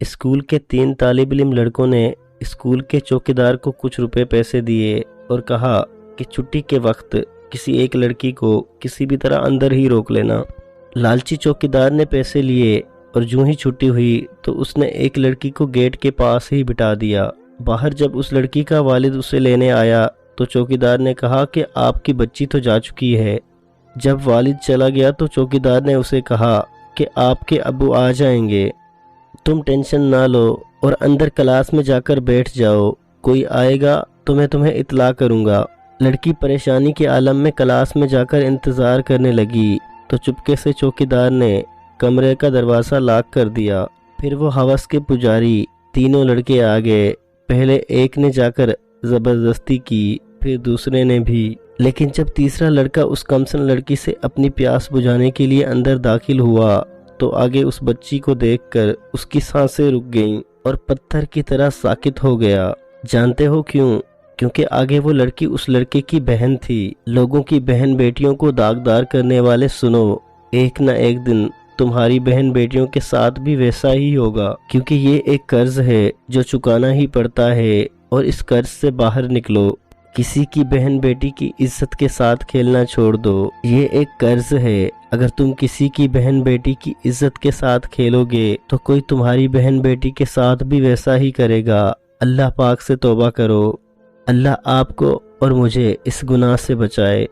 School کے 3 طالب علم لڑکوں نے اسکول کے چوکیدار کو کچھ روپے پیسے دیے اور کہا کہ چھٹی کے وقت کسی ایک لڑکی کو کسی بھی طرح اندر ہی روک لینا۔ لالچی چوکیدار نے پیسے لیے اور جوں ہی چھٹی ہوئی تو اس نے ایک لڑکی کو گیٹ کے پاس ہی بٹھا دیا۔ باہر جب اس لڑکی کا والد اسے لینے آیا تو چوکیدار نے کہا کہ آپ کی بچی تو جا چکی ہے۔ جب والد چلا گیا تو چوکیدار نے اسے کہا کہ آپ کے ابو آ جائیں گے، تم ٹینشن نہ لو اور اندر کلاس میں جا کر بیٹھ جاؤ، کوئی آئے گا تو میں تمہیں اطلاع کروں گا۔ لڑکی پریشانی کے عالم میں کلاس میں جا کر انتظار کرنے لگی تو چپکے سے چوکیدار نے کمرے کا دروازہ لاک کر دیا۔ پھر وہ ہوس کے پجاری تینوں لڑکے آ گئے۔ پہلے ایک نے جا کر زبردستی کی، پھر دوسرے نے بھی، لیکن جب تیسرا لڑکا اس کمسن لڑکی سے اپنی پیاس بجھانے کے لیے اندر داخل ہوا تو آگے اس بچی کو دیکھ کر اس کی سانسیں رک گئیں اور پتھر کی طرح ساکت ہو گیا۔ جانتے ہو کیوں؟ کیونکہ آگے وہ لڑکی اس لڑکے کی بہن تھی۔ لوگوں کی بہن بیٹیوں کو داغدار کرنے والے سنو، ایک نہ ایک دن تمہاری بہن بیٹیوں کے ساتھ بھی ویسا ہی ہوگا، کیونکہ یہ ایک قرض ہے جو چکانا ہی پڑتا ہے، اور اس قرض سے باہر نکلو۔ کسی کی بہن بیٹی کی عزت کے ساتھ کھیلنا چھوڑ دو، یہ ایک قرض ہے۔ اگر تم کسی کی بہن بیٹی کی عزت کے ساتھ کھیلو گے تو کوئی تمہاری بہن بیٹی کے ساتھ بھی ویسا ہی کرے گا۔ اللہ پاک سے توبہ کرو۔ اللہ آپ کو اور مجھے اس گناہ سے بچائے۔